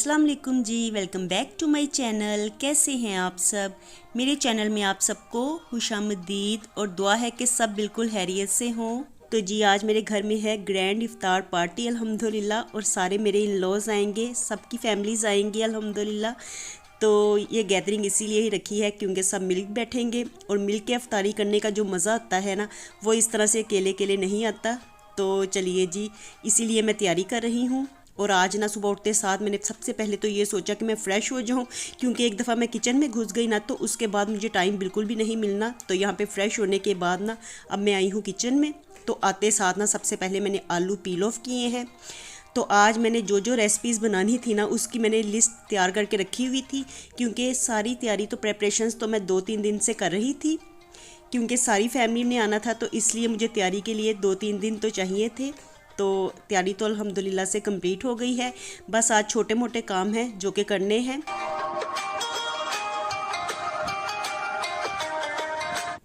अस्सलाम वालेकुम जी, welcome back to my channel. कैसे हैं आप सब? मेरे चैनल में आप सबको खुशामदीद और दुआ है कि सब बिल्कुल खैरियत से हों। तो जी आज मेरे घर में है ग्रैंड इफ्तार पार्टी अल्हम्दुलिल्लाह, और सारे मेरे इन लॉज आएंगे, सबकी फैमिलीज़ आएंगी अल्हम्दुलिल्लाह। तो ये गैदरिंग इसीलिए ही रखी है क्योंकि सब मिल बैठेंगे, और मिल के इफ्तारी करने का जो मज़ा आता है ना, वो इस तरह से अकेले अकेले नहीं आता। तो चलिए जी, इसीलिए मैं तैयारी कर रही हूँ। और आज ना सुबह उठते साथ मैंने सबसे पहले तो ये सोचा कि मैं फ़्रेश हो जाऊँ, क्योंकि एक दफ़ा मैं किचन में घुस गई ना तो उसके बाद मुझे टाइम बिल्कुल भी नहीं मिलना। तो यहाँ पे फ़्रेश होने के बाद ना अब मैं आई हूँ किचन में। तो आते साथ ना सबसे पहले मैंने आलू पील ऑफ किए हैं। तो आज मैंने जो जो रेसिपीज़ बनानी थी ना उसकी मैंने लिस्ट तैयार करके रखी हुई थी, क्योंकि सारी तैयारी तो प्रेपरेशंस तो मैं 2-3 दिन से कर रही थी, क्योंकि सारी फैमिली ने आना था। तो इसलिए मुझे तैयारी के लिए 2-3 दिन तो चाहिए थे। तो तैयारी तो अल्हम्दुलिल्लाह से कंप्लीट हो गई है। बस आज छोटे मोटे काम हैं जो कि करने हैं।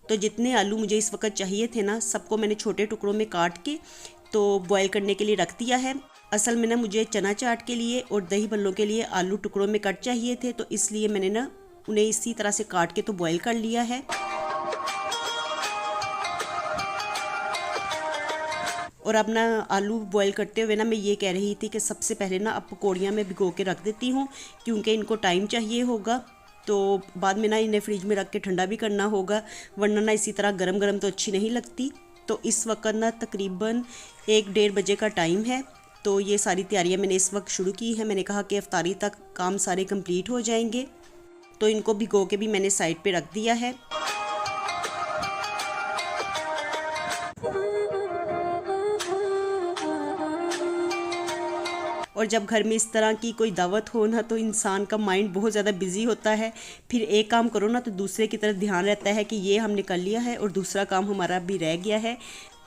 तो जितने आलू मुझे इस वक्त चाहिए थे ना, सबको मैंने छोटे टुकड़ों में काट के तो बॉईल करने के लिए रख दिया है। असल में ना मुझे चना चाट के लिए और दही बल्लों के लिए आलू टुकड़ों में कट चाहिए थे, तो इसलिए मैंने ना उन्हें इसी तरह से काट के तो बॉईल कर लिया है। और अब ना आलू बॉईल करते हुए ना मैं ये कह रही थी कि सबसे पहले ना अब पकौड़ियाँ मैं भिगो के रख देती हूँ, क्योंकि इनको टाइम चाहिए होगा। तो बाद में ना इन्हें फ्रिज में रख के ठंडा भी करना होगा, वरना ना इसी तरह गरम गरम तो अच्छी नहीं लगती। तो इस वक्त ना तकरीबन 1-1:30 बजे का टाइम है। तो ये सारी तैयारियाँ मैंने इस वक्त शुरू की है। मैंने कहा कि इफ्तारी तक काम सारे कंप्लीट हो जाएंगे। तो इनको भिगो के भी मैंने साइड पे रख दिया है। और जब घर में इस तरह की कोई दावत हो ना, तो इंसान का माइंड बहुत ज़्यादा बिजी होता है। फिर एक काम करो ना तो दूसरे की तरफ ध्यान रहता है कि ये हमने कर लिया है और दूसरा काम हमारा भी रह गया है।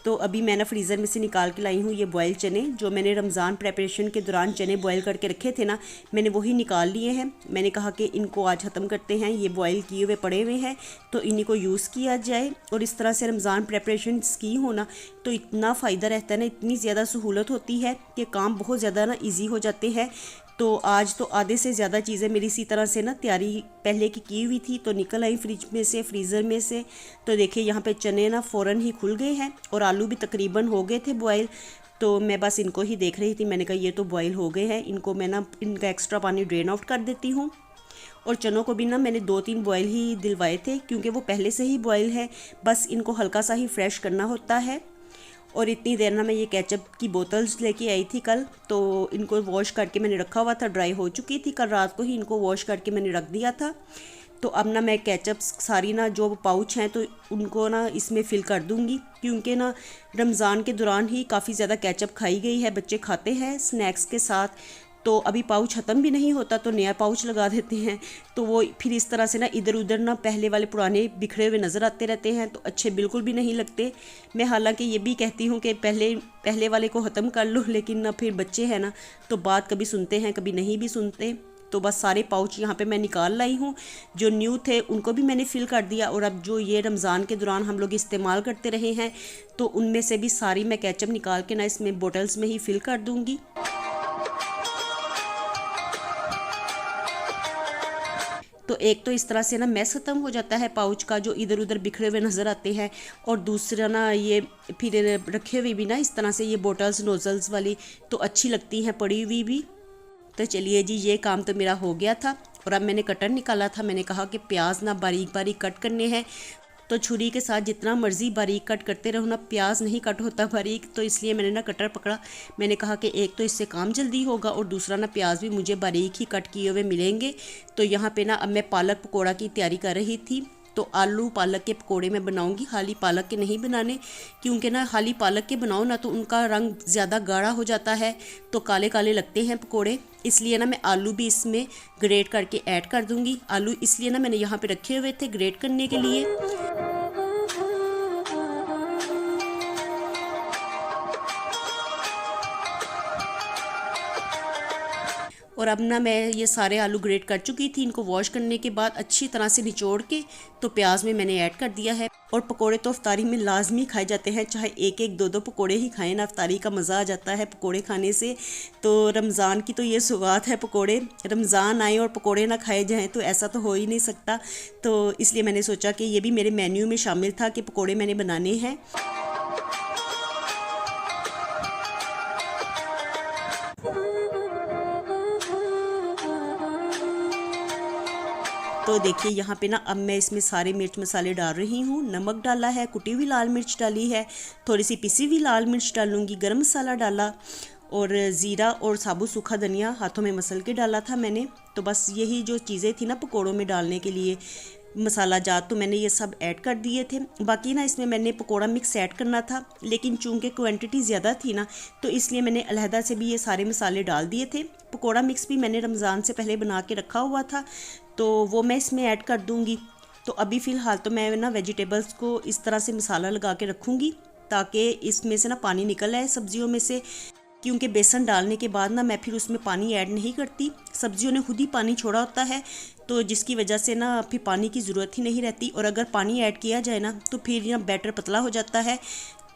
तो अभी मैं ना फ्रीज़र में से निकाल के लाई हूँ ये बॉयल चने, जो मैंने रमज़ान प्रेपरेशन के दौरान चने बॉयल करके रखे थे ना, मैंने वही निकाल लिए हैं। मैंने कहा कि इनको आज ख़त्म करते हैं, ये बॉयल किए हुए पड़े हुए हैं तो इन्हीं को यूज़ किया जाए। और इस तरह से रमज़ान प्रेपरेशन की हो ना तो इतना फ़ायदा रहता है ना, इतनी ज़्यादा सहूलत होती है कि काम बहुत ज़्यादा ना ईजी हो जाते हैं। तो आज तो आधे से ज़्यादा चीज़ें मेरी इसी तरह से ना तैयारी पहले की हुई थी तो निकल आई फ्रिज में से, फ्रीज़र में से। तो देखिए यहाँ पे चने ना फ़ौरन ही खुल गए हैं और आलू भी तकरीबन हो गए थे बॉयल। तो मैं बस इनको ही देख रही थी, मैंने कहा ये तो बॉयल हो गए हैं, इनको मैं ना इनका एक्स्ट्रा पानी ड्रेन आउट कर देती हूँ। और चनों को भी ना मैंने 2-3 बॉयल ही दिलवाए थे, क्योंकि वो पहले से ही बॉयल है, बस इनको हल्का सा ही फ्रेश करना होता है। और इतनी देर ना मैं ये केचप की बोतल्स लेके आई थी कल, तो इनको वॉश करके मैंने रखा हुआ था, ड्राई हो चुकी थी, कल रात को ही इनको वॉश करके मैंने रख दिया था। तो अब ना मैं केचप सारी ना जो पाउच हैं तो उनको ना इसमें फ़िल कर दूंगी, क्योंकि ना रमज़ान के दौरान ही काफ़ी ज़्यादा केचप खाई गई है, बच्चे खाते हैं स्नैक्स के साथ। तो अभी पाउच ख़त्म भी नहीं होता तो नया पाउच लगा देते हैं, तो वो फिर इस तरह से ना इधर उधर ना पहले वाले पुराने बिखरे हुए नज़र आते रहते हैं, तो अच्छे बिल्कुल भी नहीं लगते। मैं हालांकि ये भी कहती हूँ कि पहले वाले को ख़त्म कर लो, लेकिन ना फिर बच्चे हैं ना तो बात कभी सुनते हैं कभी नहीं भी सुनते। तो बस सारे पाउच यहाँ पे मैं निकाल लाई हूँ, जो न्यू थे उनको भी मैंने फ़िल कर दिया। और अब जो ये रमज़ान के दौरान हम लोग इस्तेमाल करते रहे हैं तो उनमें से भी सारी मैं केचप निकाल के ना इसमें बोटल्स में ही फ़िल कर दूँगी। तो एक तो इस तरह से ना मैस ख़त्म हो जाता है पाउच का, जो इधर उधर बिखरे हुए नज़र आते हैं, और दूसरा ना ये फिर रखे हुए भी ना इस तरह से ये बोटल्स नोज़ल्स वाली तो अच्छी लगती हैं पड़ी हुई भी। तो चलिए जी, ये काम तो मेरा हो गया था। और अब मैंने कटर निकाला था, मैंने कहा कि प्याज ना बारीक बारीक कट करने हैं, तो छुरी के साथ जितना मर्ज़ी बारीक कट करते रहो ना, प्याज नहीं कट होता बारीक। तो इसलिए मैंने ना कटर पकड़ा, मैंने कहा कि एक तो इससे काम जल्दी होगा और दूसरा ना प्याज भी मुझे बारीक ही कट किए हुए मिलेंगे। तो यहाँ पे ना अब मैं पालक पकौड़ा की तैयारी कर रही थी। तो आलू पालक के पकोड़े मैं बनाऊंगी, खाली पालक के नहीं बनाने, क्योंकि ना खाली पालक के बनाओ ना तो उनका रंग ज़्यादा गाढ़ा हो जाता है, तो काले काले लगते हैं पकोड़े। इसलिए ना मैं आलू भी इसमें ग्रेट करके ऐड कर दूंगी। आलू इसलिए ना मैंने यहाँ पे रखे हुए थे ग्रेट करने के लिए। और अब ना मैं ये सारे आलू ग्रेट कर चुकी थी। इनको वॉश करने के बाद अच्छी तरह से निचोड़ के तो प्याज में मैंने ऐड कर दिया है। और पकोड़े तो अफ्तारी में लाजमी खाए जाते हैं, चाहे एक एक दो दो पकोड़े ही खाएं ना, अफ्तारी का मज़ा आ जाता है पकोड़े खाने से। तो रमज़ान की तो ये सौगात है पकोड़े, रमज़ान आए और पकोड़े ना खाए जाएँ तो ऐसा तो हो ही नहीं सकता। तो इसलिए मैंने सोचा कि ये भी मेरे मेन्यू में शामिल था कि पकोड़े मैंने बनाने हैं। तो देखिए यहाँ पे ना अब मैं इसमें सारे मिर्च मसाले डाल रही हूँ। नमक डाला है, कुटी हुई लाल मिर्च डाली है, थोड़ी सी पिसी हुई लाल मिर्च डालूँगी, गरम मसाला डाला और ज़ीरा और साबुत सूखा धनिया हाथों में मसल के डाला था मैंने। तो बस यही जो चीज़ें थी ना पकोड़ों में डालने के लिए मसाला जात, तो मैंने ये सब ऐड कर दिए थे। बाकी ना इसमें मैंने पकोड़ा मिक्स ऐड करना था, लेकिन चूंकि क्वांटिटी ज़्यादा थी ना तो इसलिए मैंने अलहदा से भी ये सारे मसाले डाल दिए थे। पकोड़ा मिक्स भी मैंने रमज़ान से पहले बना के रखा हुआ था, तो वो मैं इसमें ऐड कर दूँगी। तो अभी फ़िलहाल तो मैं ना वेजिटेबल्स को इस तरह से मसाला लगा के रखूँगी ताकि इसमें से ना पानी निकल आए सब्जियों में से, क्योंकि बेसन डालने के बाद ना मैं फिर उसमें पानी ऐड नहीं करती। सब्जियों ने खुद ही पानी छोड़ा होता है, तो जिसकी वजह से ना फिर पानी की ज़रूरत ही नहीं रहती। और अगर पानी ऐड किया जाए ना तो फिर ना बैटर पतला हो जाता है।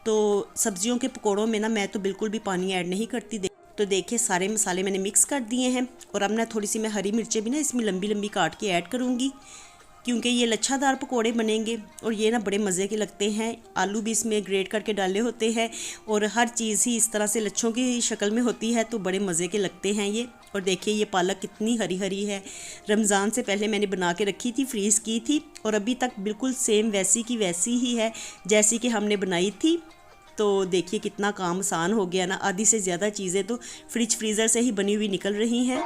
तो सब्जियों के पकोड़ों में ना मैं तो बिल्कुल भी पानी ऐड नहीं करती। तो देखिए सारे मसाले मैंने मिक्स कर दिए हैं। और अब ना थोड़ी सी मैं हरी मिर्चें भी ना इसमें लंबी लंबी काट के ऐड करूँगी, क्योंकि ये लच्छादार पकोड़े बनेंगे और ये ना बड़े मज़े के लगते हैं। आलू भी इसमें ग्रेट करके डाले होते हैं और हर चीज़ ही इस तरह से लच्छों की शक्ल में होती है, तो बड़े मज़े के लगते हैं ये। और देखिए ये पालक कितनी हरी हरी है, रमज़ान से पहले मैंने बना के रखी थी, फ्रीज़ की थी, और अभी तक बिल्कुल सेम वैसी की वैसी ही है जैसी कि हमने बनाई थी। तो देखिए कितना काम आसान हो गया ना, आधी से ज़्यादा चीज़ें तो फ्रिज फ्रीज़र से ही बनी हुई निकल रही हैं।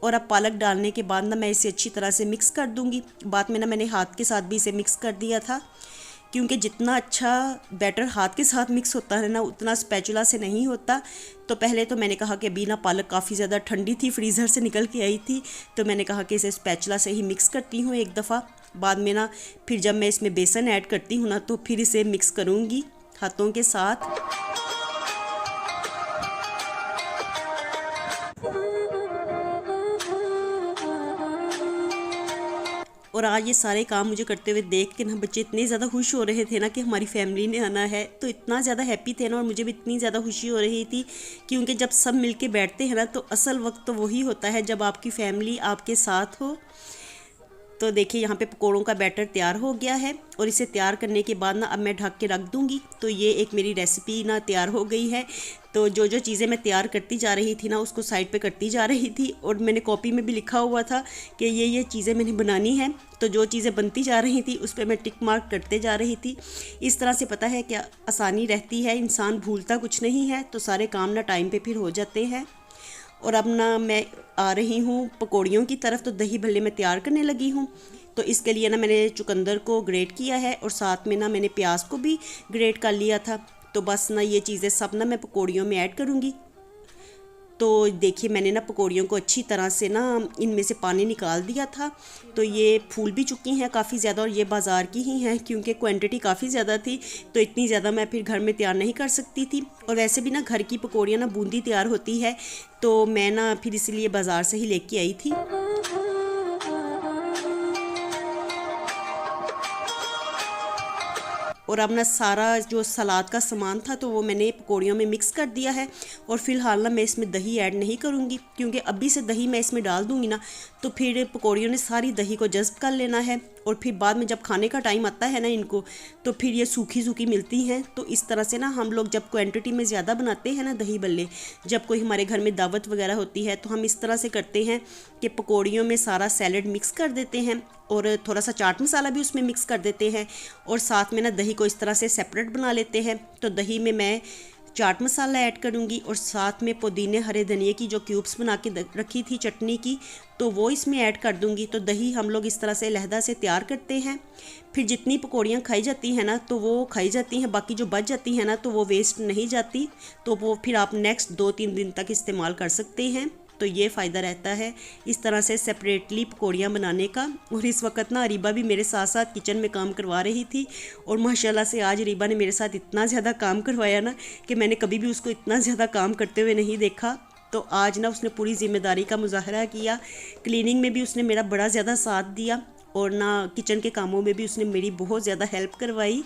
और अब पालक डालने के बाद ना मैं इसे अच्छी तरह से मिक्स कर दूंगी। बाद में ना मैंने हाथ के साथ भी इसे मिक्स कर दिया था, क्योंकि जितना अच्छा बैटर हाथ के साथ मिक्स होता है ना उतना स्पैचुला से नहीं होता। तो पहले तो मैंने कहा कि अभी ना पालक काफ़ी ज़्यादा ठंडी थी, फ्रीज़र से निकल के आई थी, तो मैंने कहा कि इसे स्पैचुला से ही मिक्स करती हूँ एक दफ़ा। बाद में ना फिर जब मैं इसमें बेसन ऐड करती हूँ ना तो फिर इसे मिक्स करूँगी हाथों के साथ। और आज ये सारे काम मुझे करते हुए देख के ना बच्चे इतने ज़्यादा खुश हो रहे थे ना कि हमारी फैमिली ने आना है, तो इतना ज़्यादा हैप्पी थे ना, और मुझे भी इतनी ज़्यादा खुशी हो रही थी, क्योंकि जब सब मिलके बैठते हैं ना तो असल वक्त तो वही होता है जब आपकी फैमिली आपके साथ हो। तो देखिए यहाँ पे पकोड़ों का बैटर तैयार हो गया है, और इसे तैयार करने के बाद ना अब मैं ढक के रख दूँगी। तो ये एक मेरी रेसिपी ना तैयार हो गई है। तो जो जो चीज़ें मैं तैयार करती जा रही थी ना उसको साइड पे करती जा रही थी, और मैंने कॉपी में भी लिखा हुआ था कि ये चीज़ें मैंने बनानी है। तो जो चीज़ें बनती जा रही थी उस पर मैं टिक मार्क करते जा रही थी। इस तरह से पता है क्या आसानी रहती है, इंसान भूलता कुछ नहीं है, तो सारे काम ना टाइम पे फिर हो जाते हैं। और अब ना मैं आ रही हूँ पकौड़ियों की तरफ। तो दही भल्ले मैं तैयार करने लगी हूँ। तो इसके लिए ना मैंने चुकंदर को ग्रेट किया है, और साथ में ना मैंने प्याज को भी ग्रेट कर लिया था। तो बस ना ये चीज़ें सब ना मैं पकौड़ियों में ऐड करूँगी। तो देखिए मैंने ना पकौड़ियों को अच्छी तरह से ना इनमें से पानी निकाल दिया था। तो ये फूल भी चुकी हैं काफ़ी ज़्यादा, और ये बाज़ार की ही हैं क्योंकि क्वांटिटी काफ़ी ज़्यादा थी, तो इतनी ज़्यादा मैं फिर घर में तैयार नहीं कर सकती थी। और वैसे भी ना घर की पकौड़ियाँ ना बूंदी तैयार होती है, तो मैं ना फिर इसलिए बाज़ार से ही लेके आई थी। और अब ना सारा जो सलाद का सामान था तो वो मैंने पकौड़ियों में मिक्स कर दिया है। और फिलहाल ना मैं इसमें दही ऐड नहीं करूँगी, क्योंकि अभी से दही मैं इसमें डाल दूँगी ना तो फिर पकौड़ियों ने सारी दही को जज़्ब कर लेना है, और फिर बाद में जब खाने का टाइम आता है ना इनको, तो फिर ये सूखी सूखी मिलती हैं। तो इस तरह से ना हम लोग जब क्वांटिटी में ज़्यादा बनाते हैं ना दही बल्ले, जब कोई हमारे घर में दावत वगैरह होती है, तो हम इस तरह से करते हैं कि पकौड़ियों में सारा सैलड मिक्स कर देते हैं, और थोड़ा सा चाट मसाला भी उसमें मिक्स कर देते हैं, और साथ में ना दही को इस तरह से सेपरेट बना लेते हैं। तो दही में मैं चाट मसाला ऐड करूँगी, और साथ में पुदीने हरे धनिए की जो क्यूब्स बना के रखी थी चटनी की, तो वो इसमें ऐड कर दूँगी। तो दही हम लोग इस तरह से अलहदा से तैयार करते हैं। फिर जितनी पकौड़ियाँ खाई जाती हैं ना तो वो खाई जाती हैं, बाकी जो बच जाती हैं ना तो वो वेस्ट नहीं जाती, तो वो फिर आप नेक्स्ट 2-3 दिन तक इस्तेमाल कर सकते हैं। तो ये फ़ायदा रहता है इस तरह से सेपरेटली पकौड़ियाँ बनाने का। और इस वक्त ना अरीबा भी मेरे साथ साथ किचन में काम करवा रही थी, और माशाल्लाह से आज अरीबा ने मेरे साथ इतना ज़्यादा काम करवाया ना कि मैंने कभी भी उसको इतना ज़्यादा काम करते हुए नहीं देखा। तो आज ना उसने पूरी ज़िम्मेदारी का मुजाहरा किया, क्लीनिंग में भी उसने मेरा बड़ा ज़्यादा साथ दिया, और ना किचन के कामों में भी उसने मेरी बहुत ज़्यादा हेल्प करवाई।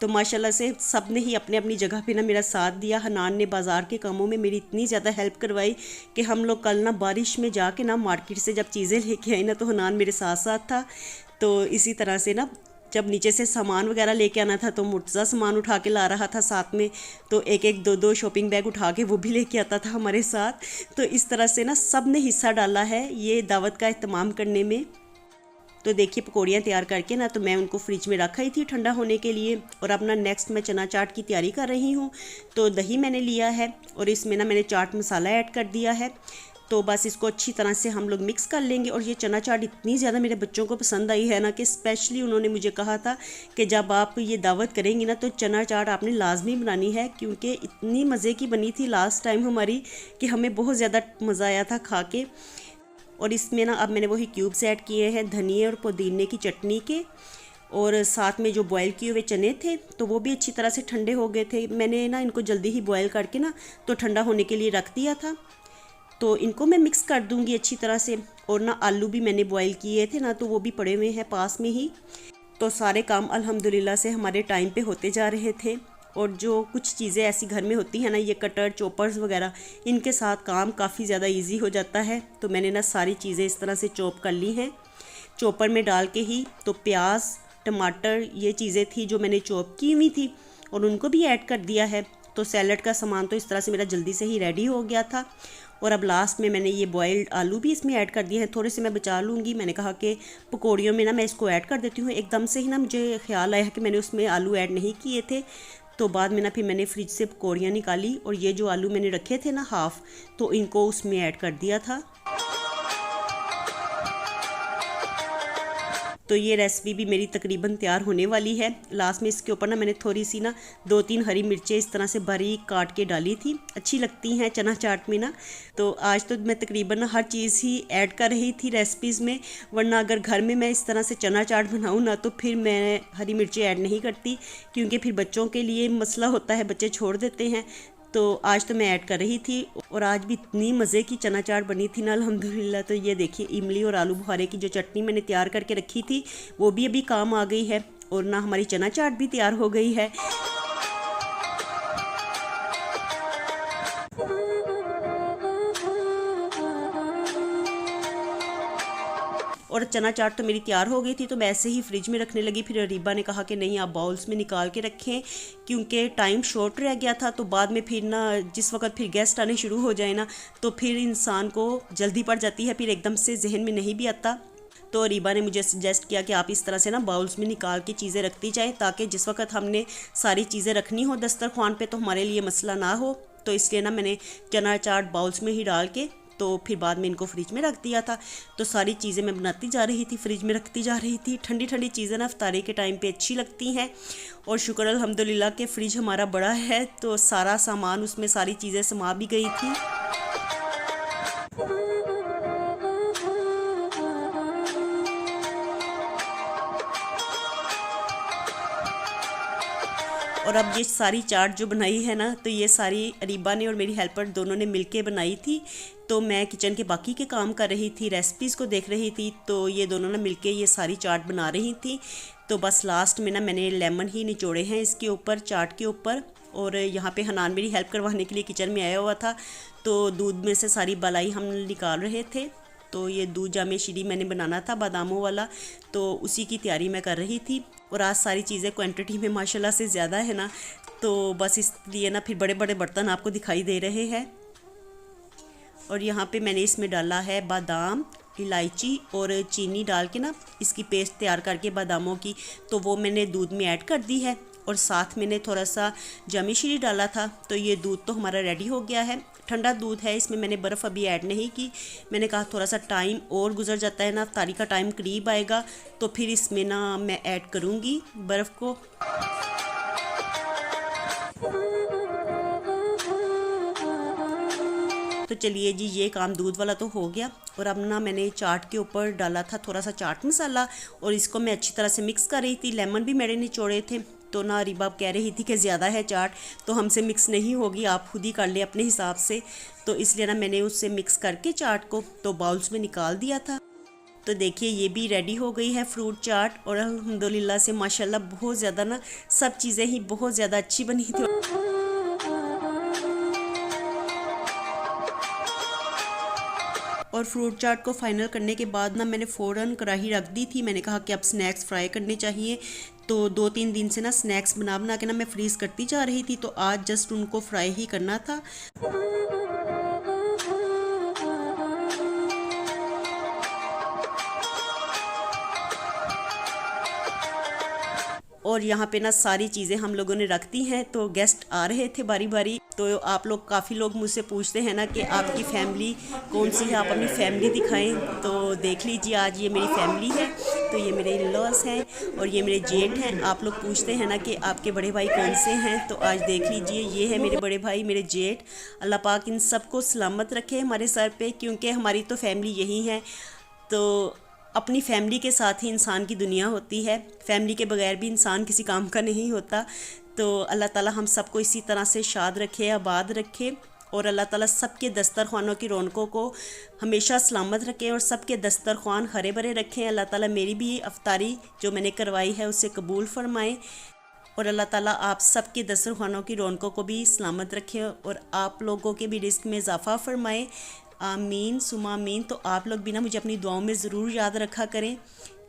तो माशाल्लाह से सब ने ही अपने अपनी जगह पे ना मेरा साथ दिया। हनान ने बाज़ार के कामों में मेरी इतनी ज़्यादा हेल्प करवाई कि हम लोग कल ना बारिश में जाके ना मार्केट से जब चीज़ें लेके आई ना, तो हनान मेरे साथ साथ था। तो इसी तरह से ना जब नीचे से सामान वगैरह लेके आना था तो मुर्तज़ा सामान उठा के ला रहा था साथ में, तो एक एक दो दो शॉपिंग बैग उठा के वो भी लेके आता था हमारे साथ। तो इस तरह से ना सब ने हिस्सा डाला है ये दावत का एहतमाम करने में। तो देखिए पकौड़ियाँ तैयार करके ना तो मैं उनको फ्रिज में रखा ही थी ठंडा होने के लिए, और अपना नेक्स्ट मैं चना चाट की तैयारी कर रही हूँ। तो दही मैंने लिया है और इसमें ना मैंने चाट मसाला ऐड कर दिया है। तो बस इसको अच्छी तरह से हम लोग मिक्स कर लेंगे। और ये चना चाट इतनी ज़्यादा मेरे बच्चों को पसंद आई है ना कि स्पेशली उन्होंने मुझे कहा था कि जब आप ये दावत करेंगी ना तो चना चाट आपने लाजमी बनानी है, क्योंकि इतनी मज़े की बनी थी लास्ट टाइम हमारी कि हमें बहुत ज़्यादा मज़ा आया था खा के। और इसमें ना अब मैंने वही क्यूब्स ऐड किए हैं धनिए और पुदीने की चटनी के, और साथ में जो बॉयल किए हुए चने थे तो वो भी अच्छी तरह से ठंडे हो गए थे। मैंने ना इनको जल्दी ही बॉयल करके ना तो ठंडा होने के लिए रख दिया था। तो इनको मैं मिक्स कर दूंगी अच्छी तरह से। और ना आलू भी मैंने बॉयल किए थे ना, तो वो भी पड़े हुए हैं पास में ही। तो सारे काम अल्हम्दुलिल्लाह से हमारे टाइम पे होते जा रहे थे। और जो कुछ चीज़ें ऐसी घर में होती हैं ना, ये कटर चॉपर्स वगैरह, इनके साथ काम काफ़ी ज़्यादा इजी हो जाता है। तो मैंने ना सारी चीज़ें इस तरह से चॉप कर ली हैं चॉपर में डाल के ही। तो प्याज टमाटर ये चीज़ें थी जो मैंने चॉप की हुई थी, और उनको भी ऐड कर दिया है। तो सैलड का सामान तो इस तरह से मेरा जल्दी से ही रेडी हो गया था। और अब लास्ट में मैंने ये बॉइल्ड आलू भी इसमें ऐड कर दिए हैं। थोड़े से मैं बचा लूँगी, मैंने कहा कि पकौड़ियों में ना मैं इसको ऐड कर देती हूँ। एकदम से ही ना मुझे ख्याल आया कि मैंने उसमें आलू ऐड नहीं किए थे। तो बाद में ना फिर मैंने फ्रिज से पकौड़ियाँ निकाली, और ये जो आलू मैंने रखे थे ना हाफ़, तो इनको उसमें ऐड कर दिया था। तो ये रेसिपी भी मेरी तकरीबन तैयार होने वाली है। लास्ट में इसके ऊपर ना मैंने थोड़ी सी ना 2-3 हरी मिर्चें इस तरह से बारीक काट के डाली थी, अच्छी लगती हैं चना चाट में ना। तो आज तो मैं तकरीबन हर चीज़ ही ऐड कर रही थी रेसिपीज़ में, वरना अगर घर में मैं इस तरह से चना चाट बनाऊँ ना तो फिर मैं हरी मिर्चें ऐड नहीं करती, क्योंकि फिर बच्चों के लिए मसला होता है, बच्चे छोड़ देते हैं। तो आज तो मैं ऐड कर रही थी, और आज भी इतनी मज़े की चना चाट बनी थी ना अल्हम्दुलिल्लाह। तो ये देखिए इमली और आलू बुखारे की जो चटनी मैंने तैयार करके रखी थी वो भी अभी काम आ गई है, और ना हमारी चना चाट भी तैयार हो गई है। और चना चाट तो मेरी तैयार हो गई थी, तो मैं ऐसे ही फ्रिज में रखने लगी। फिर अरीबा ने कहा कि नहीं आप बाउल्स में निकाल के रखें, क्योंकि टाइम शॉर्ट रह गया था। तो बाद में फिर ना जिस वक्त फिर गेस्ट आने शुरू हो जाए ना, तो फिर इंसान को जल्दी पड़ जाती है, फिर एकदम से जहन में नहीं भी आता। तो अरीबा ने मुझे सजेस्ट किया कि आप इस तरह से ना बाउल्स में निकाल के चीज़ें रखती जाएँ, ताकि जिस वक्त हमने सारी चीज़ें रखनी हो दस्तरखान पे तो हमारे लिए मसला ना हो। तो इसलिए ना मैंने चना चाट बाउल्स में ही डाल के तो फिर बाद में इनको फ्रिज में रख दिया था। तो सारी चीज़ें मैं बनाती जा रही थी, फ्रिज में रखती जा रही थी। ठंडी ठंडी चीज़ें ना इफ्तारी के टाइम पे अच्छी लगती हैं, और शुक्र अल्हम्दुलिल्लाह के फ्रिज हमारा बड़ा है, तो सारा सामान उसमें सारी चीज़ें समा भी गई थी। और अब ये सारी चाट जो बनाई है ना, तो ये सारी अरीबा ने और मेरी हेल्पर दोनों ने मिलके बनाई थी। तो मैं किचन के बाकी के काम कर रही थी, रेसिपीज़ को देख रही थी, तो ये दोनों ना मिलके ये सारी चाट बना रही थी। तो बस लास्ट में ना मैंने लेमन ही निचोड़े हैं इसके ऊपर, चाट के ऊपर। और यहाँ पे हनान मेरी हेल्प करवाने के लिए किचन में आया हुआ था, तो दूध में से सारी बलाई हम निकाल रहे थे। तो ये दूध जामे शीरी मैंने बनाना था बादामों वाला, तो उसी की तैयारी मैं कर रही थी। और आज सारी चीज़ें क्वांटिटी में माशाल्लाह से ज़्यादा है ना, तो बस इसलिए ना फिर बड़े बड़े बर्तन आपको दिखाई दे रहे हैं। और यहाँ पे मैंने इसमें डाला है बादाम, इलायची और चीनी डाल के ना इसकी पेस्ट तैयार करके बादामों की, तो वो मैंने दूध में ऐड कर दी है। और साथ मैंने थोड़ा सा जामी शीरी डाला था। तो ये दूध तो हमारा रेडी हो गया है, ठंडा दूध है, इसमें मैंने बर्फ़ अभी ऐड नहीं की। मैंने कहा थोड़ा सा टाइम और गुजर जाता है ना, इफ्तारी का टाइम करीब आएगा तो फिर इसमें ना मैं ऐड करूँगी बर्फ़ को। तो चलिए जी, ये काम दूध वाला तो हो गया। और अब ना मैंने चाट के ऊपर डाला था थोड़ा सा चाट मसाला और इसको मैं अच्छी तरह से मिक्स कर रही थी। लेमन भी मैंने निचोड़े थे। तो ना रिबाब कह रही थी कि ज़्यादा है चाट, तो हमसे मिक्स नहीं होगी, आप खुद ही कर ले अपने हिसाब से। तो इसलिए ना मैंने उससे मिक्स करके चाट को तो बाउल्स में निकाल दिया था। तो देखिए ये भी रेडी हो गई है फ्रूट चाट। और अल्हम्दुलिल्लाह से माशाल्लाह बहुत ज़्यादा ना सब चीज़ें ही बहुत ज़्यादा अच्छी बनी थी। और फ्रूट चाट को फाइनल करने के बाद ना मैंने फ़ौरन कढ़ाई रख दी थी। मैंने कहा कि अब स्नैक्स फ्राई करने चाहिए। तो 2-3 दिन से ना स्नैक्स बना बना के ना मैं फ्रीज़ करती जा रही थी, तो आज जस्ट उनको फ्राई ही करना था। और यहाँ पे ना सारी चीज़ें हम लोगों ने रख दी हैं। तो गेस्ट आ रहे थे बारी बारी। तो आप लोग काफ़ी लोग मुझसे पूछते हैं ना कि आपकी फ़ैमिली कौन सी है, आप अपनी फ़ैमिली दिखाएं। तो देख लीजिए, आज ये मेरी फ़ैमिली है। तो ये मेरे इन-लॉज़ हैं और ये मेरे जेठ हैं। आप लोग पूछते हैं ना कि आपके बड़े भाई कौन से हैं, तो आज देख लीजिए, ये है मेरे बड़े भाई, मेरे जेठ। अल्लाह पाक इन सबको सलामत रखे हमारे सर पे, क्योंकि हमारी तो फ़ैमिली यही है। तो अपनी फ़ैमिली के साथ ही इंसान की दुनिया होती है। फ़ैमिली के बगैर भी इंसान किसी काम का नहीं होता। तो अल्लाह ताला हम सबको इसी तरह से शाद रखे, आबाद रखे। और अल्लाह ताला सबके दस्तरखानों की रौनकों को हमेशा सलामत रखें और सबके दस्तरखान हरे भरे रखें। अल्लाह ताला मेरी भी अफ्तारी जो मैंने करवाई है उसे कबूल फरमाएं। और अल्लाह ताला आप सबके दस्तरखानों की रौनकों को भी सलामत रखें और आप लोगों के भी रिस्क में इजाफ़ा फरमाएं। आमीन सुमा आमीन। तो आप लोग भी ना मुझे अपनी दुआओं में ज़रूर याद रखा करें।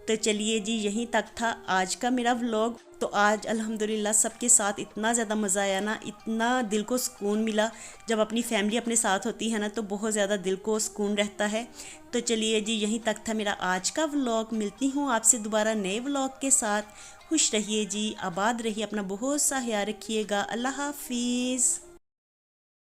तो चलिए जी, यहीं तक था आज का मेरा व्लॉग। तो आज अल्हम्दुलिल्लाह सबके साथ इतना ज़्यादा मज़ा आया ना, इतना दिल को सुकून मिला। जब अपनी फैमिली अपने साथ होती है ना तो बहुत ज़्यादा दिल को सुकून रहता है। तो चलिए जी, यहीं तक था मेरा आज का व्लॉग। मिलती हूँ आपसे दोबारा नए व्लॉग के साथ। खुश रहिए जी, आबाद रहिए, अपना बहुत सा ख्याल रखिएगा। अल्लाह हाफिज़।